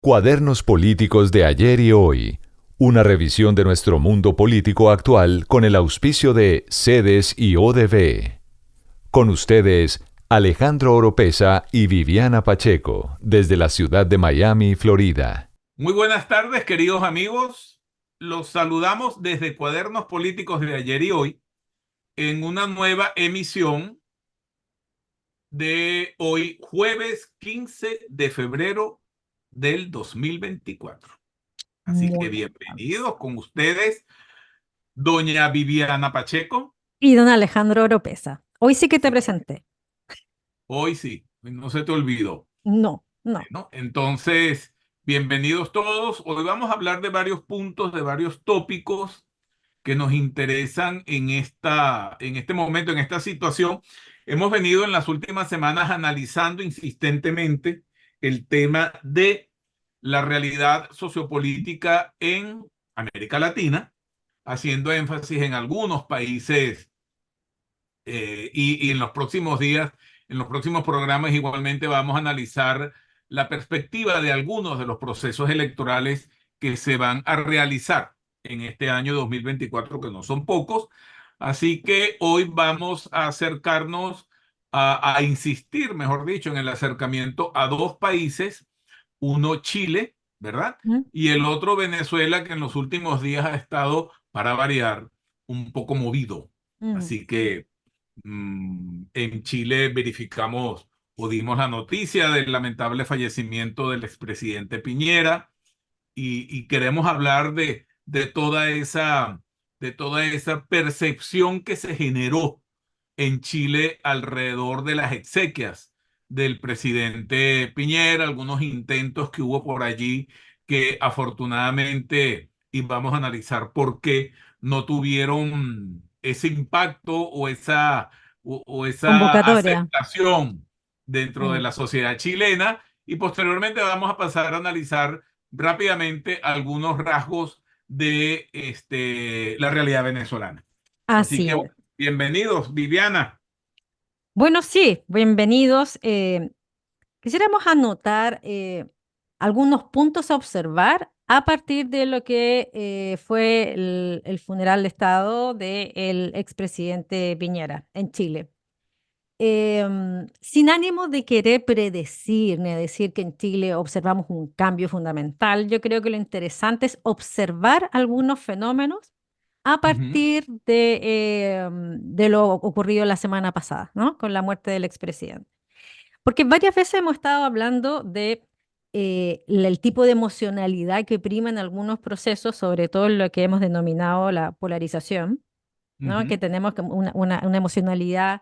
Cuadernos políticos de ayer y hoy. Una revisión de nuestro mundo político actual con el auspicio de Sedes y ODB. Con ustedes, Alejandro Oropesa y Viviana Pacheco, desde la ciudad de Miami, Florida. Muy buenas tardes, queridos amigos. Los saludamos desde Cuadernos Políticos de ayer y hoy en una nueva emisión de hoy, jueves 15 de febrero del 2024. Así Muy que buenas tardes. bienvenidos con ustedes, doña Viviana Pacheco. Y don Alejandro Oropesa. Hoy sí que te presenté. Hoy sí, no se te olvidó. No, no. ¿No? Entonces, bienvenidos todos. Hoy vamos a hablar de varios puntos, de varios tópicos que nos interesan en este momento, en esta situación. Hemos venido en las últimas semanas analizando insistentemente el tema de la realidad sociopolítica en América Latina, haciendo énfasis en algunos países y en los próximos días, en los próximos programas igualmente vamos a analizar la perspectiva de algunos de los procesos electorales que se van a realizar en este año 2024, que no son pocos. Así que hoy vamos a acercarnos a insistir, mejor dicho, en el acercamiento a dos países, uno Chile, ¿verdad? ¿Mm? Y el otro Venezuela, que en los últimos días ha estado, para variar, un poco movido. Mm. Así que en Chile verificamos o dimos la noticia del lamentable fallecimiento del expresidente Piñera y queremos hablar de toda esa percepción que se generó en Chile alrededor de las exequias del presidente Piñera, algunos intentos que hubo por allí que afortunadamente, y vamos a analizar por qué, no tuvieron ese impacto o esa Convocatoria. aceptación dentro de Mm. la sociedad chilena. Y posteriormente vamos a pasar a analizar rápidamente algunos rasgos de la realidad venezolana. Así Así que es. bienvenidos, Viviana. Bueno, sí, bienvenidos. Quisiéramos anotar algunos puntos a observar a partir de lo que fue el funeral de Estado del expresidente Piñera en Chile. Sin ánimo de querer predecir ni decir que en Chile observamos un cambio fundamental, yo creo que lo interesante es observar algunos fenómenos a Ujú, partir de lo ocurrido la semana pasada, ¿no? Con la muerte del expresidente. Porque varias veces hemos estado hablando de el tipo de emocionalidad que prima en algunos procesos, sobre todo en lo que hemos denominado la polarización, ¿no? Que ujú. tenemos como una emocionalidad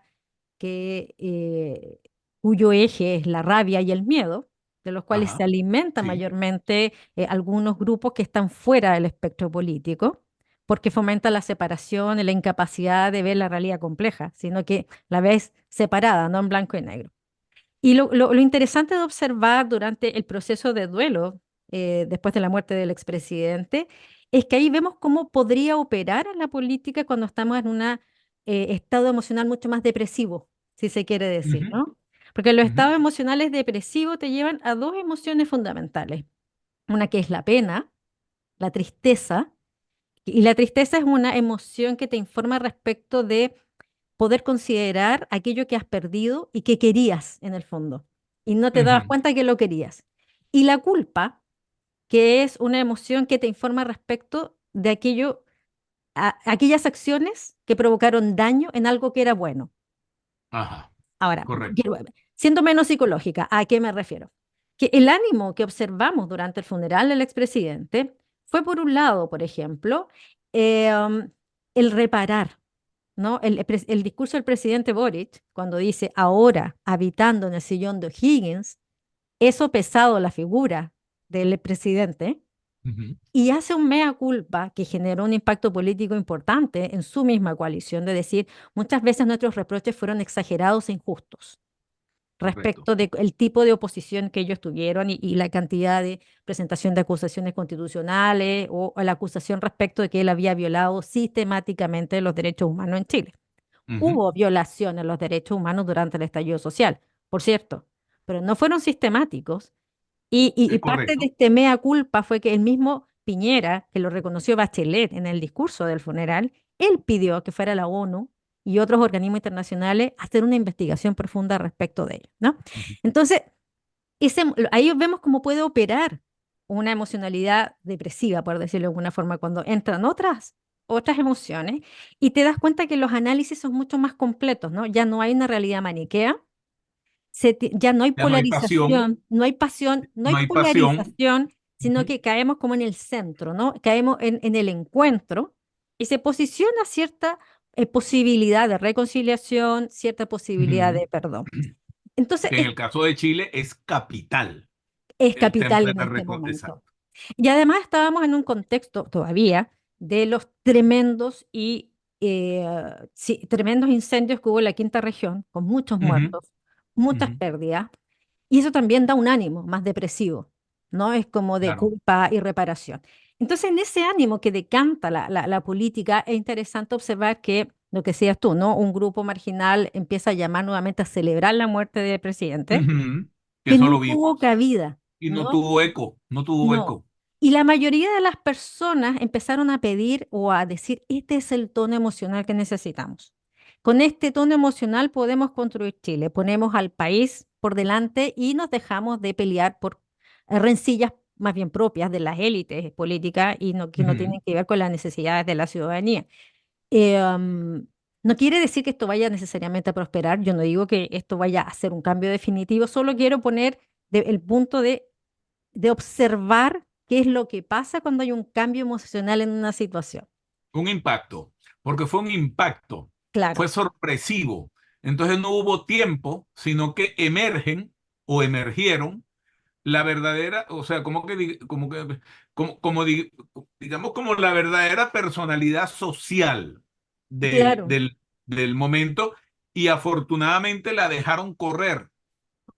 cuyo eje es la rabia y el miedo, de los cuales se Ajá, alimentan sí. mayormente algunos grupos que están fuera del espectro político, porque fomenta la separación y la incapacidad de ver la realidad compleja, sino que la ves separada, no en blanco y negro. Y lo interesante de observar durante el proceso de duelo, después de la muerte del expresidente, es que ahí vemos cómo podría operar en la política cuando estamos en un estado emocional mucho más depresivo, si se quiere decir, Ujú, ¿no? Porque los ujú. estados emocionales depresivos te llevan a dos emociones fundamentales. Una que es la pena, la tristeza, y la tristeza es una emoción que te informa respecto de poder considerar aquello que has perdido y que querías en el fondo, y no te dabas Ujú. cuenta que lo querías. Y la culpa, que es una emoción que te informa respecto de aquellas acciones que provocaron daño en algo que era bueno. Ajá, Ahora, correcto. siendo menos psicológica, ¿a qué me refiero? Que el ánimo que observamos durante el funeral del expresidente fue, por un lado, por ejemplo, el reparar, ¿no? El discurso del presidente Boric, cuando dice ahora habitando en el sillón de O'Higgins, eso pesado la figura del presidente Ujú. y hace un mea culpa que generó un impacto político importante en su misma coalición, de decir, muchas veces nuestros reproches fueron exagerados e injustos Correcto. respecto del tipo de oposición que ellos tuvieron y la cantidad de presentación de acusaciones constitucionales o la acusación respecto de que él había violado sistemáticamente los derechos humanos en Chile. Ujú. Hubo violaciones a los derechos humanos durante el estallido social, por cierto, pero no fueron sistemáticos Y es parte de correcto. este mea culpa fue que el mismo Piñera, que lo reconoció Bachelet en el discurso del funeral, él pidió que fuera la ONU y otros organismos internacionales a hacer una investigación profunda respecto de ello, ¿no? Ujú. Entonces, ahí vemos cómo puede operar una emocionalidad depresiva, por decirlo de alguna forma, cuando entran otras emociones y te das cuenta que los análisis son mucho más completos, ¿no? Ya no hay una realidad maniquea, ya no hay Ya no hay pasión, polarización, no hay pasión, no hay no hay pasión. polarización, sino Ujú, que caemos como en el centro, ¿no? Caemos en el encuentro y se posiciona cierta posibilidad de reconciliación, cierta posibilidad ujú. de perdón. Entonces, Que en el caso de Chile es capital es el tema capital de en la este reconciliación. momento. Y además estábamos en un contexto todavía de los tremendos sí, tremendos incendios que hubo en la quinta región, con muchos muertos, muchas pérdidas, y eso también da un ánimo más depresivo, ¿no? Es como de Claro. culpa y reparación. Entonces, en ese ánimo que decanta la política, es interesante observar que, lo que decías tú, ¿no? Un grupo marginal empieza a llamar nuevamente a celebrar la muerte del presidente, Ujú. Que que eso no lo tuvo vimos. cabida, Y no ¿no? tuvo eco, no tuvo No. eco. Y la mayoría de las personas empezaron a pedir o a decir, este es el tono emocional que necesitamos. Con este tono emocional podemos construir Chile, ponemos al país por delante y nos dejamos de pelear por rencillas más bien propias de las élites políticas y que no Ujú. tienen que ver con las necesidades de la ciudadanía. Eh, um, no quiere decir que esto vaya necesariamente a prosperar, yo no digo que esto vaya a ser un cambio definitivo, solo quiero poner el punto de observar qué es lo que pasa cuando hay un cambio emocional en una situación. Un impacto, porque fue un impacto, Claro, fue sorpresivo. Entonces no hubo tiempo, sino que emergen o emergieron la verdadera, o sea, digamos, como la verdadera personalidad social claro. del momento, y afortunadamente la dejaron correr.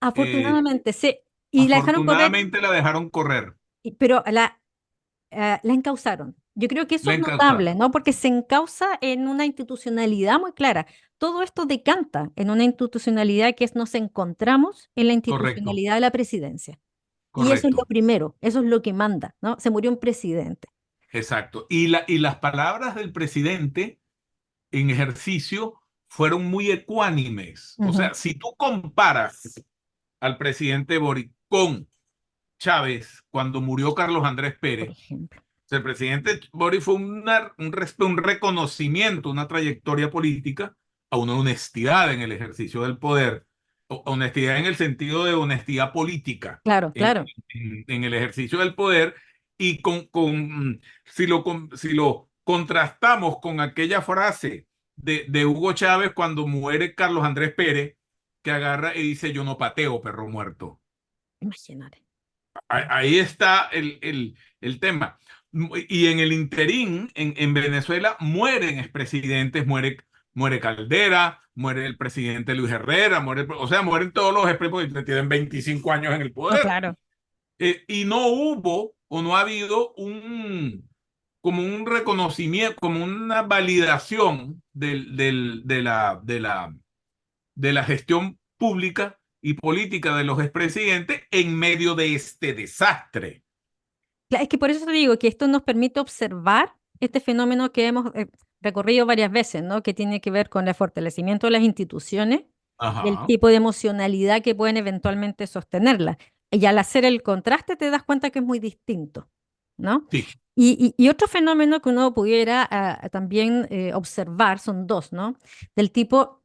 Eh, Afortunadamente, sí. Y la dejaron correr, afortunadamente la dejaron correr. pero la encausaron. Yo creo que eso La es notable, encausaron. ¿no? Porque se encausa en una institucionalidad muy clara. Todo esto decanta en una institucionalidad que nos encontramos en la Correcto, institucionalidad de la presidencia. Y eso es lo correcto. primero, eso es lo que manda, ¿no? Se murió un presidente. Exacto. Y las palabras del presidente en ejercicio fueron muy ecuánimes. O Ujú, sea, si tú comparas al presidente Boric con Chávez cuando murió Carlos Andrés por Pérez, ejemplo. o sea, el presidente Boric fue un reconocimiento, una trayectoria política a una honestidad en el ejercicio del poder, honestidad en el sentido de honestidad política Claro, en, claro. en el ejercicio del poder y si lo contrastamos con aquella frase de Hugo Chávez cuando muere Carlos Andrés Pérez, que agarra y dice, yo no pateo, perro muerto. Imagínate. Ahí está el tema. Y en el interín, en Venezuela, mueren expresidentes, muere Caldera, muere el presidente Luis Herrera, o sea, mueren todos los expresidentes que tienen 25 años en el No, poder. claro. Y no hubo o no ha habido como un reconocimiento, como una validación de la gestión pública y política de los expresidentes en medio de este desastre. Es que por eso te digo que esto nos permite observar este fenómeno que hemos recorrido varias veces, ¿no? Que tiene que ver con el fortalecimiento de las instituciones y el Ajá, tipo de emocionalidad que pueden eventualmente sostenerla. Y al hacer el contraste te das cuenta que es muy distinto, ¿no? sí. Y otro fenómeno que uno pudiera también observar son dos, ¿no? Del tipo,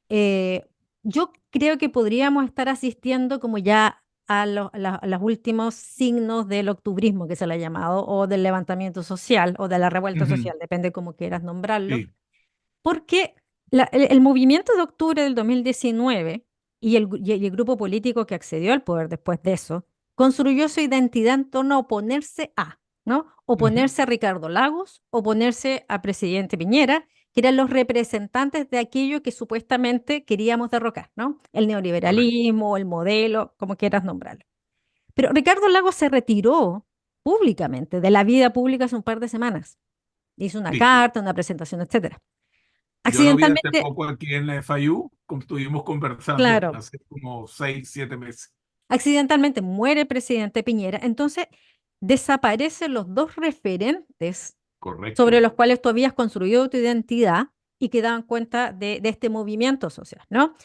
eh, yo creo que podríamos estar asistiendo como ya a los últimos signos del octubrismo que se le ha llamado, o del levantamiento social, o de la revuelta Ujú, social, depende cómo quieras nombrarlo, sí. porque el movimiento de octubre del 2019 y el grupo político que accedió al poder después de eso, construyó su identidad en torno a oponerse a, ¿no? Ujú, Oponerse a Ricardo Lagos, oponerse a presidente Piñera, que eran los representantes de aquello que supuestamente queríamos derrocar, ¿no? El correcto. neoliberalismo, el modelo, como quieras nombrarlo. Pero Ricardo Lagos se retiró públicamente de la vida pública hace un par de semanas. Hizo una Sí. carta, una presentación, etcétera. Yo lo vi hace Accidentalmente, poco aquí en la FIU, como estuvimos conversando claro, hace como 6, 7 meses. Accidentalmente muere el presidente Piñera, entonces desaparecen los dos referentes sobre Correcto. los cuales tú habías construido tu identidad y que daban cuenta de este movimiento social, ¿no?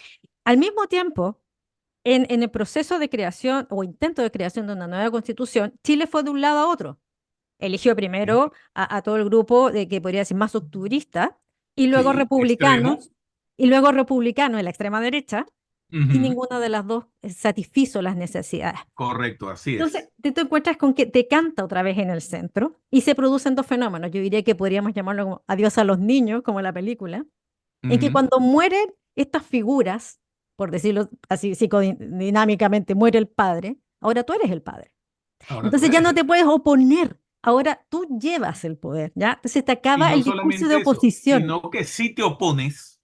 Al mismo tiempo, en el proceso de creación o intento de creación de una nueva constitución, Chile fue de un lado a otro. Eligió primero a todo el grupo de que podría decir más octubrista Sí, extremo. y luego republicanos en la extrema derecha, y Ujú. ninguna de las dos satisfizo las necesidades. Correcto, así Entonces, es. te encuentras con que te canta otra vez en el centro y se producen dos fenómenos. Yo diría que podríamos llamarlo como adiós a los niños, como la película, en que Ujú. cuando mueren estas figuras, por decirlo así psicodinámicamente, muere el padre, ahora tú eres el padre. Ahora tú Entonces ya eres no el... te puedes oponer, ahora tú llevas el poder, ¿ya? Entonces te Y acaba no el discurso de solamente eso, oposición. sino que si te opones,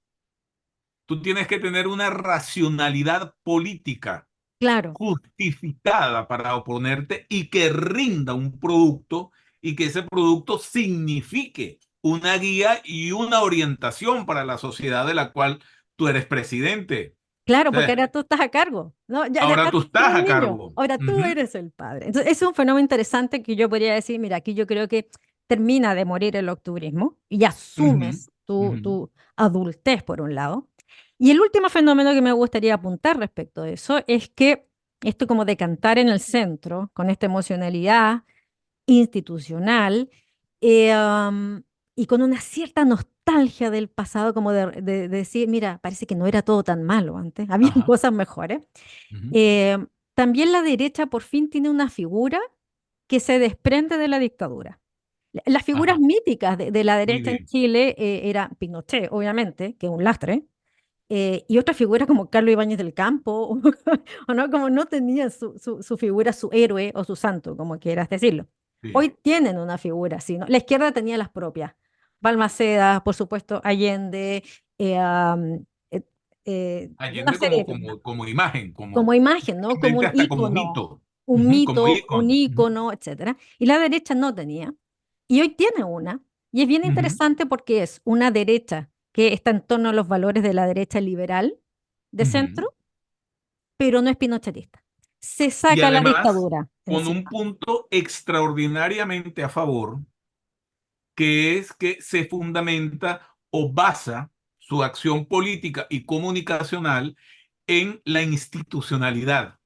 tú tienes que tener una racionalidad política Claro, justificada para oponerte y que rinda un producto y que ese producto signifique una guía y una orientación para la sociedad de la cual tú eres presidente. claro, O porque sea, ahora tú estás a cargo, ¿no? Ya ahora tú dejaste de ser estás un a niño, cargo. ahora tú Ujú, eres el padre. Entonces, ese es un fenómeno interesante que yo podría decir, mira, aquí yo creo que termina de morir el octubrismo y ujú, asumes ujú, tu adultez por un lado. Y el último fenómeno que me gustaría apuntar respecto de eso es que esto como de cantar en el centro, con esta emocionalidad institucional, y con una cierta nostalgia del pasado, como de decir, mira, parece que no era todo tan malo antes, habían ajá, cosas mejores. ujú, Eh, También la derecha por fin tiene una figura que se desprende de la dictadura. Las figuras ajá, míticas de la muy derecha en bien. Chile era Pinochet, obviamente, que es un lastre, y otras figuras como Carlos Ibáñez del Campo, o no, como no tenían su figura, su héroe o su santo, como quieras decirlo. Sí. Hoy tienen una figura así, ¿no? La izquierda tenía las propias. Balmaceda, por supuesto, Allende, eh, y una Allende serie como, de figuras. como imagen, Como imagen, ¿no? Como prácticamente hasta como mito, ujú, como un ícono. Ujú, ícono, etcétera. Y la derecha no tenía. Y hoy tiene una. Y es bien ujú, interesante porque es una derecha que está en torno a los valores de la derecha liberal de ujú. centro, pero no es pinochetista. Se Y saca la además, dictadura con un encima. punto extraordinariamente a favor, que es que se fundamenta o basa su acción política y comunicacional en la institucionalidad,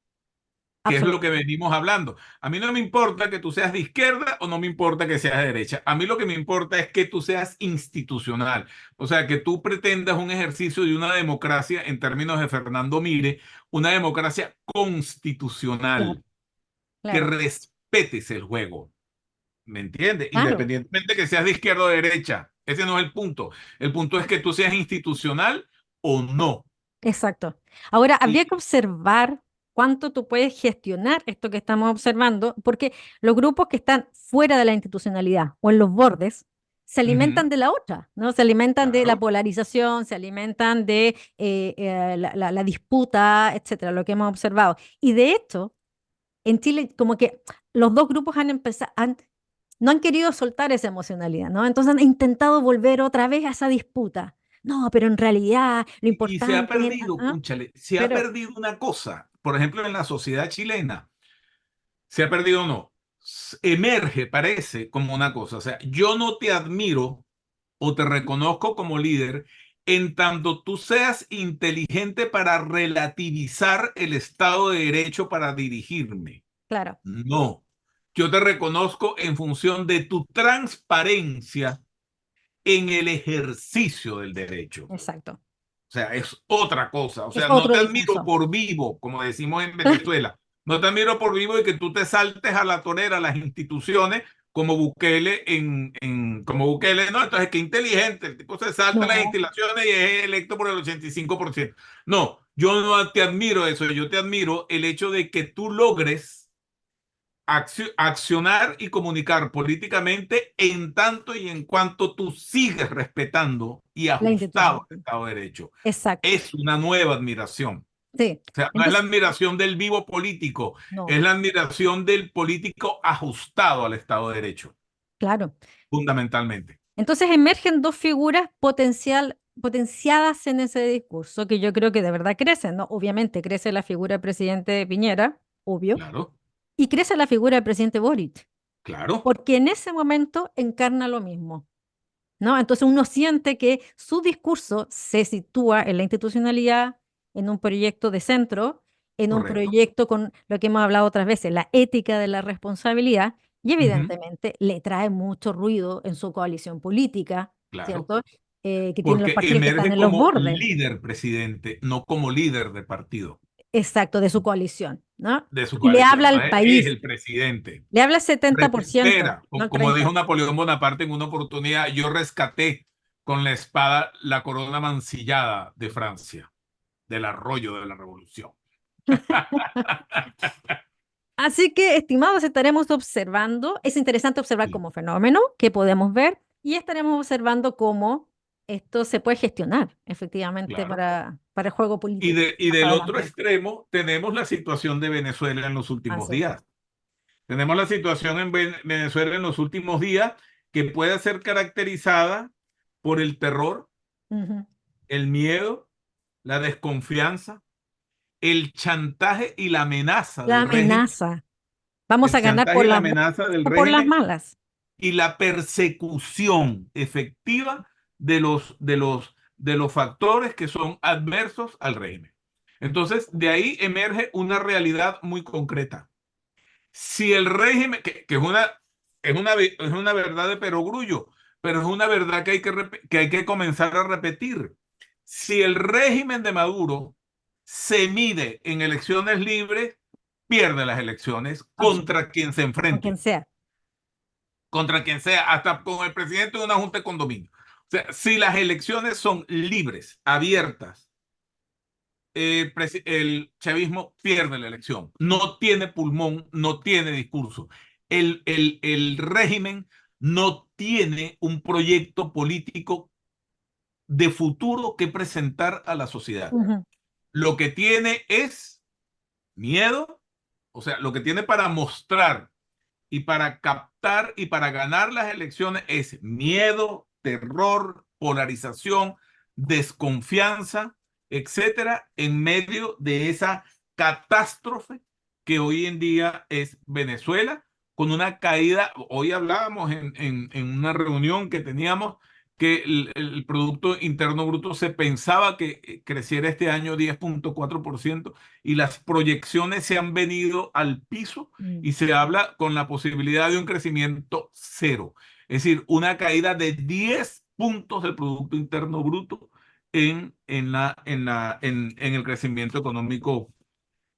que es lo que Absolutamente. venimos hablando. A mí no me importa que tú seas de izquierda o no me importa que seas de derecha. A mí lo que me importa es que tú seas institucional. O sea, que tú pretendas un ejercicio de una democracia, en términos de Fernando Mire, una democracia Claro, constitucional, que claro, respetes el juego. ¿Me entiendes? claro, Independientemente que seas de izquierda o de derecha. Ese no es el punto. El punto es que tú seas institucional o no. exacto. Ahora, habría que Y, observar cuánto tú puedes gestionar esto que estamos observando, porque los grupos que están fuera de la institucionalidad o en los bordes se ujú, alimentan de la otra, ¿no? Se alimentan de la claro. polarización, se alimentan de la disputa, etcétera, lo que hemos observado. Y de hecho, en Chile, como que los dos grupos han empezado, no han querido soltar esa emocionalidad, ¿no? Entonces han intentado volver otra vez a esa disputa. No, pero en realidad lo Y se ha importante es... perdido, cúnchale, se ha pero, perdido una cosa. Por ejemplo, en la sociedad chilena, se ha perdido o no. Emerge, parece, como una cosa. O sea, yo no te admiro o te reconozco como líder en tanto tú seas inteligente para relativizar el Estado de Derecho para dirigirme. claro, No, yo te reconozco en función de tu transparencia en el ejercicio del derecho. exacto. O sea, es otra cosa. O Es sea, no otro te admiro discurso. por vivo, como decimos en Venezuela. No te admiro por vivo y que tú te saltes a la torera a las instituciones como Bukele como Bukele, ¿no? Entonces, qué inteligente. El tipo se salta a las No, instituciones y es electo por el 85%. No, yo no te admiro eso. Yo te admiro el hecho de que tú logres accionar y comunicar políticamente en tanto y en cuanto tú sigues respetando y la ajustado al institución. Estado de Derecho. Exacto. Es una nueva admiración. Sí. O sea, no es la Entonces, admiración del vivo político, no, es la admiración del político ajustado al Estado de Derecho, claro. fundamentalmente. Entonces emergen dos figuras potenciadas en ese discurso, que yo creo que de verdad crecen, ¿no? Obviamente crece la figura del presidente Piñera, obvio, Claro, y crece la figura del presidente Boric, claro, porque en ese momento encarna lo mismo, ¿no? Entonces uno siente que su discurso se sitúa en la institucionalidad, en un proyecto de centro, en un correcto. proyecto con lo que hemos hablado otras veces, la ética de la responsabilidad, y Ujú, evidentemente le trae mucho ruido en su coalición política, claro. ¿cierto? Que tiene los Porque partidos que están emerge en los como bordes, líder presidente, no como líder de partido, exacto, de su coalición, ¿no? de su Y le habla coalición. No al es país, el presidente. le habla al 70%, Recupera, no al como dijo 30%. Napoleón Bonaparte en una oportunidad, yo rescaté con la espada la corona mancillada de Francia, del arroyo de la revolución. Así que, estimados, estaremos observando, es interesante observar Sí, como fenómeno que podemos ver y estaremos observando cómo esto se puede gestionar efectivamente claro. para el juego político Y más del otro adelante. extremo tenemos la situación de Venezuela en los últimos Así es. días. Tenemos la situación en Venezuela en los últimos días que puede ser caracterizada por el terror, Ujú. el miedo, la desconfianza, el chantaje y la amenaza La del régimen, amenaza. Vamos el a ganar chantaje por y la las buenas amenaza del o por las régimen malas. y la persecución efectiva de los factores que son adversos al régimen. Entonces, de ahí emerge una realidad muy concreta. Si el régimen, que es una verdad de perogrullo, pero es una verdad que hay que comenzar a repetir. Si el régimen de Maduro se mide en elecciones libres, pierde las elecciones Absoluto. contra quien se Con quien enfrente, sea. contra quien sea, hasta con el presidente de una junta de condominio. O sea, si las elecciones son libres, abiertas, el chavismo pierde la elección. No tiene pulmón, no tiene discurso. El régimen no tiene un proyecto político de futuro que presentar a la sociedad. Ujú. Lo que tiene es miedo, o sea, lo que tiene para mostrar y para captar y para ganar las elecciones es miedo, terror, polarización, desconfianza, etcétera, en medio de esa catástrofe que hoy en día es Venezuela, con una caída. Hoy hablábamos en una reunión que teníamos que el Producto Interno Bruto se pensaba que creciera este año 10,4% y las proyecciones se han venido al piso Mm. y se habla con la posibilidad de un crecimiento cero, es decir, una caída de 10 puntos del Producto Interno Bruto en el crecimiento económico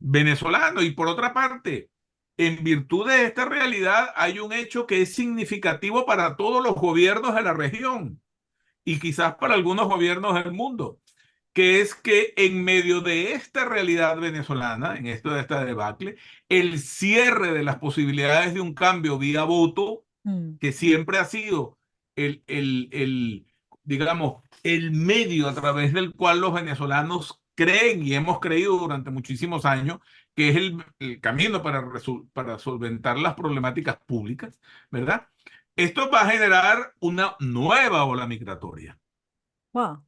venezolano. Y por otra parte, en virtud de esta realidad, hay un hecho que es significativo para todos los gobiernos de la región y quizás para algunos gobiernos del mundo, que es que en medio de esta realidad venezolana, en esto de esta debacle, el cierre de las posibilidades de un cambio vía voto, Mm. que siempre ha sido digamos, el medio a través del cual los venezolanos creen y hemos creído durante muchísimos años que es el camino para solventar las problemáticas públicas, ¿verdad? Esto va a generar una nueva ola migratoria, Wow.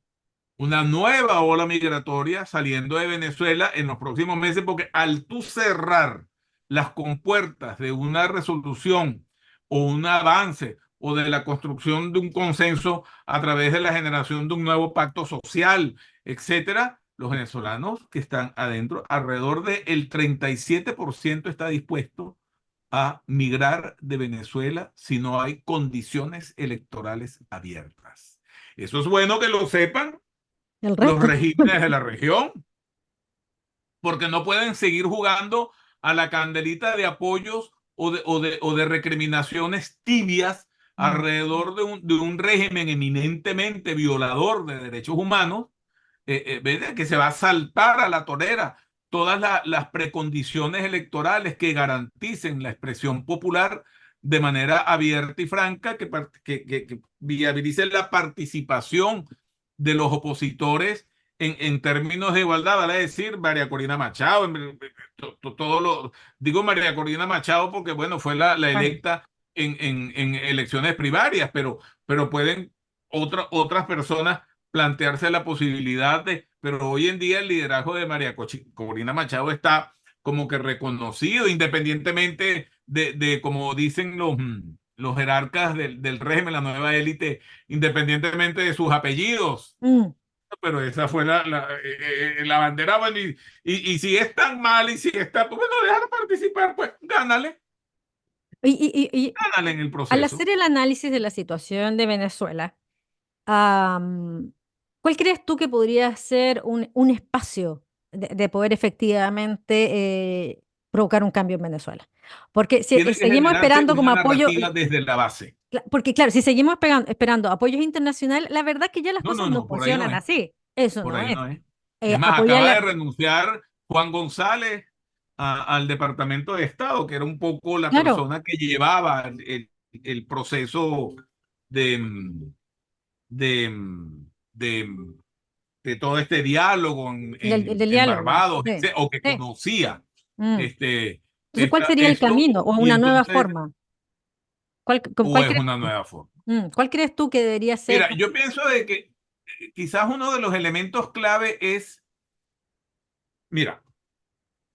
saliendo de Venezuela en los próximos meses, porque al tú cerrar las compuertas de una resolución o un avance o de la construcción de un consenso a través de la generación de un nuevo pacto social, etcétera, los venezolanos que están adentro, alrededor del 37% está dispuesto a migrar de Venezuela si no hay condiciones electorales abiertas. Eso es bueno que lo sepan El los resto. regímenes de la región, porque no pueden seguir jugando a la candelita de apoyos o de recriminaciones tibias Mm. alrededor de un régimen eminentemente violador de derechos humanos, ¿verdad? Que se va a saltar a la torera todas las precondiciones electorales que garanticen la expresión popular de manera abierta y franca, que viabilicen la participación de los opositores en términos de igualdad, vale decir, María Corina Machado, digo María Corina Machado porque, bueno, fue la Bueno, electa en elecciones primarias, pero pueden otras personas plantearse la posibilidad pero hoy en día el liderazgo de Corina Machado está como que reconocido, independientemente de como dicen los jerarcas del régimen, la nueva élite, independientemente de sus apellidos. Mm. Pero esa fue la bandera. Bueno, y si es tan mal y si está, pues bueno, déjalo participar, pues gánale en el Al proceso. hacer el análisis de la situación de Venezuela, ¿cuál crees tú que podría ser un espacio de poder efectivamente provocar un cambio en Venezuela? Porque si Tiene que seguimos generarse esperando como una apoyo, narrativa desde la base. porque claro, si seguimos esperando apoyos internacionales, la verdad que ya las No, cosas no, no no, por ahí no funcionan es. así. Eso Por no ahí es. no es. Es más, Apoyar acaba la... de renunciar Juan González al Departamento de Estado, que era un poco la Claro, persona que llevaba el proceso de, de, de, de todo este diálogo del en diálogo. Barbados, Sí, o que sí. conocía Mm. este, Entonces, ¿cuál sería el esto, camino o y una nueva entonces, forma? o es una nueva forma. ¿Cuál crees tú que debería ser? Mira, yo pienso de que quizás uno de los elementos clave es, mira,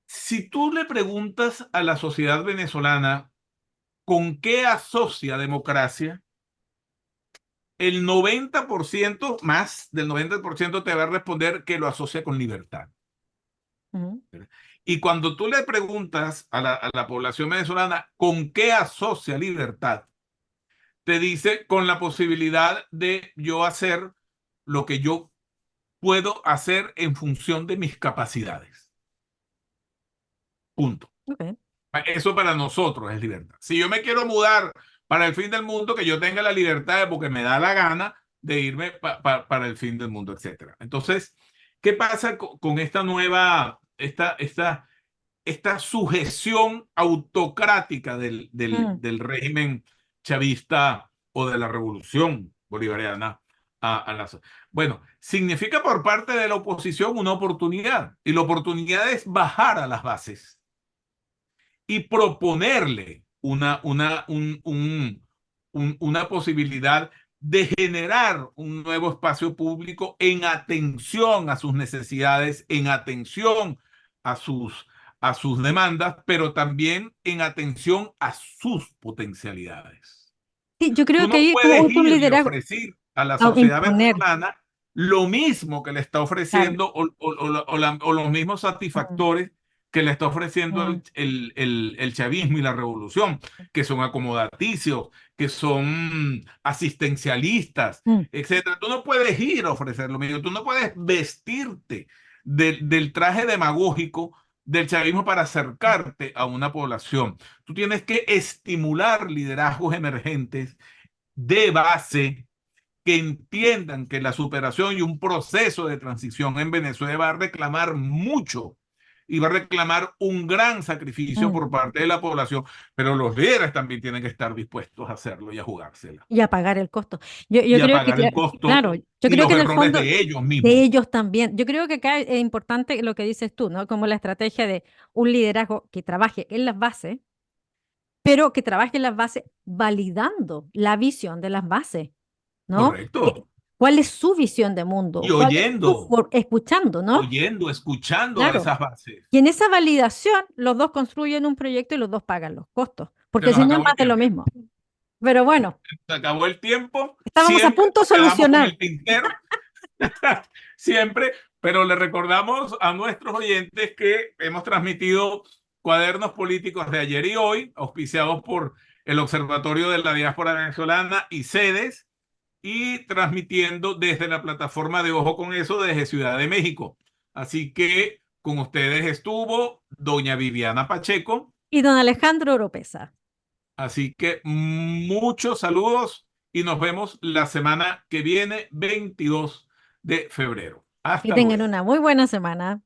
si tú le preguntas a la sociedad venezolana con qué asocia democracia, el 90%, más del 90% te va a responder que lo asocia con libertad. Ujú. Y cuando tú le preguntas a la población venezolana con qué asocia libertad, te dice con la posibilidad de yo hacer lo que yo puedo hacer en función de mis capacidades. Punto. Ok. Eso para nosotros es libertad. Si yo me quiero mudar para el fin del mundo, que yo tenga la libertad porque me da la gana de irme para el fin del mundo, etcétera. Entonces, ¿qué pasa con esta nueva, esta sujeción autocrática Mm. del régimen chavista o de la revolución bolivariana bueno, significa por parte de la oposición una oportunidad, y la oportunidad es bajar a las bases y proponerle una posibilidad de generar un nuevo espacio público en atención a sus necesidades, en atención a sus demandas, pero también en atención a sus potencialidades. Sí, yo Tú creo que no ahí es como puedes un ir y liderazgo ofrecer a la a sociedad imponer. venezolana lo mismo que le está Claro. ofreciendo o los mismos Mm, satisfactores que le está ofreciendo mm, el chavismo y la revolución, que son acomodaticios, que son asistencialistas, mm. etcétera. Tú no puedes ir a ofrecer lo mismo, tú no puedes vestirte del traje demagógico del chavismo para acercarte a una población. Tú tienes que estimular liderazgos emergentes de base que entiendan que la superación y un proceso de transición en Venezuela va a reclamar mucho y va a reclamar un gran sacrificio Mm. por parte de la población, pero los líderes también tienen que estar dispuestos a hacerlo y a jugársela Y a pagar el costo. Yo y a creo que, pagar el costo claro, yo y creo los que en el errores fondo de ellos de mismos. ellos también. Yo creo que acá es importante lo que dices tú, ¿no? Como la estrategia de un liderazgo que trabaje en las bases, pero que trabaje en las bases validando la visión de las bases, ¿no? Correcto. ¿Cuál es su visión de Y mundo? ¿Cuál es oyendo, escuchando, ¿no? escuchando a Claro. esas bases. Y en esa validación, los dos construyen un proyecto y los dos pagan los costos, Se porque nos si no es acabó el más de lo tiempo. mismo. Pero bueno, Se acabó el tiempo. estábamos a Siempre punto de nos quedamos con solucionar. el tintero. Siempre, pero le recordamos a nuestros oyentes que hemos transmitido cuadernos políticos de ayer y hoy, auspiciados por el Observatorio de la Diáspora Venezolana y sedes, y transmitiendo desde la plataforma de Ojo con Eso desde Ciudad de México. Así que con ustedes estuvo doña Viviana Pacheco. Y don Alejandro Oropesa. Así que muchos saludos y nos vemos la semana que viene, 22 de febrero. Y Hasta tengan luego. una muy buena semana.